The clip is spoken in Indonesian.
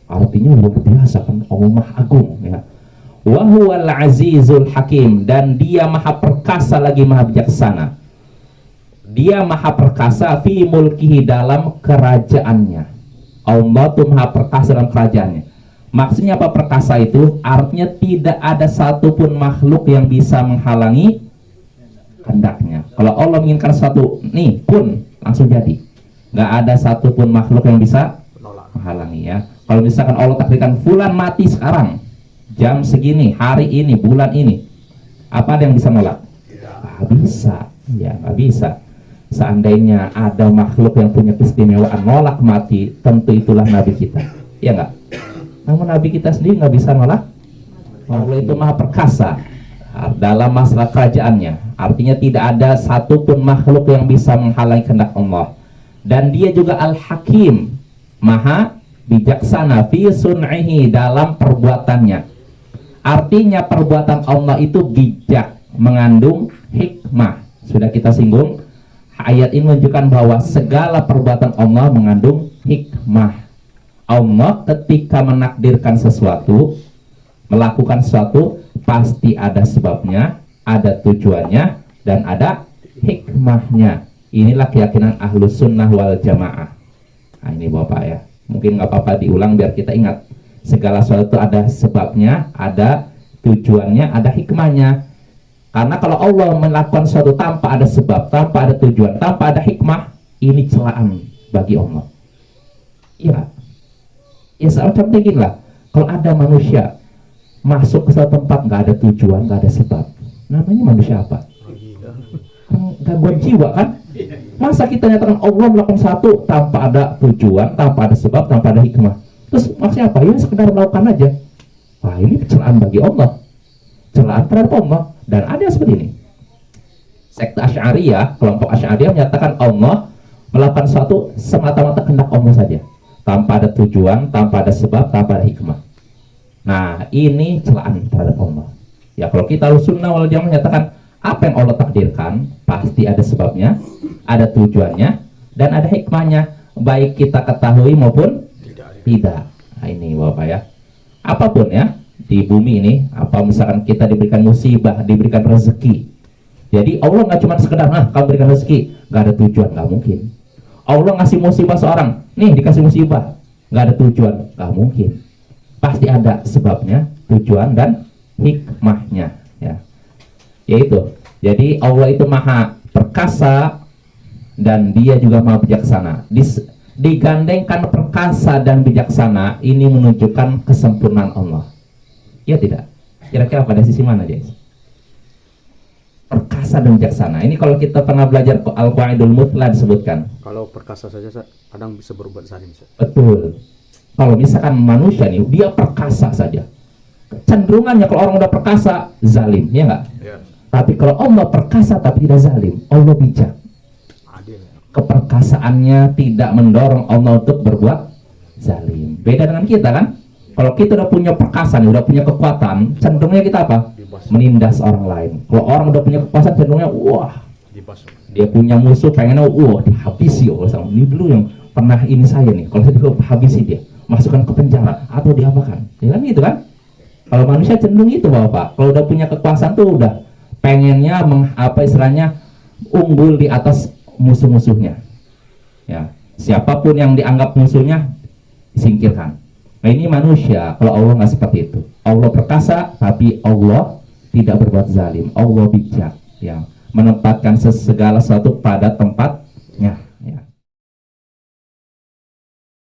Artinya luar biasa kan, Allah Maha Agung ya. Wa huwal azizul hakim, dan dia maha perkasa lagi maha bijaksana. Dia maha perkasa fi mulkihi, dalam kerajaannya. Allah tuh maha perkasa dalam kerajaannya. Maksudnya apa perkasa itu? Artinya tidak ada satupun makhluk yang bisa menghalangi kehendaknya. Kalau Allah menginginkan sesuatu, nih pun langsung jadi. Nggak ada satupun makhluk yang bisa menghalangi ya. Kalau misalkan Allah takdirkan fulan mati sekarang, jam segini, hari ini, bulan ini, apa ada yang bisa nolak? Nggak bisa, ya nggak bisa. Seandainya ada makhluk yang punya keistimewaan nolak mati, tentu itulah Nabi kita, ya nggak? Namun Nabi kita sendiri nggak bisa nolak. Allah itu maha perkasa dalam masalah kerajaannya. Artinya tidak ada satupun makhluk yang bisa menghalangi kehendak Allah. Dan dia juga Al-Hakim, maha bijaksana fi sun'ihi, dalam perbuatannya. Artinya perbuatan Allah itu bijak, mengandung hikmah. Sudah kita singgung, ayat ini menunjukkan bahwa segala perbuatan Allah mengandung hikmah. Allah ketika menakdirkan sesuatu, melakukan sesuatu, pasti ada sebabnya, ada tujuannya, dan ada hikmahnya. Inilah keyakinan Ahlus Sunnah wal Jamaah. Nah ini Bapak ya, mungkin nggak apa-apa diulang biar kita ingat. Segala sesuatu ada sebabnya, ada tujuannya, ada hikmahnya. Karena kalau Allah melakukan sesuatu tanpa ada sebab, tanpa ada tujuan, tanpa ada hikmah, ini celaan bagi Allah. Iya. Ya seperti gini lah. Kalau ada manusia masuk ke suatu tempat nggak ada tujuan, nggak ada sebab, namanya manusia apa? Gangguan jiwa kan? Masa kita nyatakan Allah melakukan satu tanpa ada tujuan, tanpa ada sebab, tanpa ada hikmah? Terus maksudnya apa? Ya sekedar melakukan aja. Wah ini celaan bagi Allah, celaan terhadap Allah. Dan ada yang seperti ini. Sekte Asy'ariyah, kelompok Asy'ariyah menyatakan Allah melakukan sesuatu semata-mata kehendak Allah saja, tanpa ada tujuan, tanpa ada sebab, tanpa ada hikmah. Nah ini celaan terhadap Allah. Ya kalau kita Sunnah wal Jamaah menyatakan apa yang Allah takdirkan pasti ada sebabnya, ada tujuannya, dan ada hikmahnya, baik kita ketahui maupun tidak. Nah ini Bapak ya, apapun ya di bumi ini, apa misalkan kita diberikan musibah, diberikan rezeki, jadi Allah nggak cuma sekedar kamu berikan rezeki, nggak ada tujuan, nggak mungkin. Allah ngasih musibah seorang, nih dikasih musibah, nggak ada tujuan, nggak mungkin. Pasti ada sebabnya, tujuan, dan hikmahnya ya. Yaitu, jadi Allah itu maha perkasa dan dia juga maha bijaksana. Digandengkan perkasa dan bijaksana, ini menunjukkan kesempurnaan Allah. Ya tidak? Kira-kira pada sisi mana guys? Perkasa dan bijaksana. Ini kalau kita pernah belajar Al-Qaidul Mutlaq disebutkan. Kalau perkasa saja kadang bisa berbuat zalim. Betul. Kalau misalkan manusia nih, dia perkasa saja, cenderungannya kalau orang udah perkasa, zalim, ya nggak? Ya. Tapi kalau Allah perkasa tapi tidak zalim, Allah bijak. Adil. Keperkasaannya tidak mendorong Allah untuk berbuat zalim. Beda dengan kita kan? Kalau kita udah punya perkasa nih, udah punya kekuatan, cenderungnya kita apa? Menindas orang lain. Kalau orang udah punya kekuasaan, cenderungnya wah, dia punya musuh, pengennya wah dihabisi. Ini dulu yang pernah ini saya nih, kalau saya habisi dia, masukkan ke penjara atau diapakan, ya kan gitu kan? Kalau manusia cenderung itu Bapak, kalau udah punya kekuasaan tuh udah pengennya istilahnya unggul di atas musuh-musuhnya. Ya, siapapun yang dianggap musuhnya disingkirkan. Nah ini manusia, kalau Allah nggak seperti itu. Allah perkasa, tapi Allah tidak berbuat zalim. Allah bijak, ya, menempatkan segala sesuatu pada tempat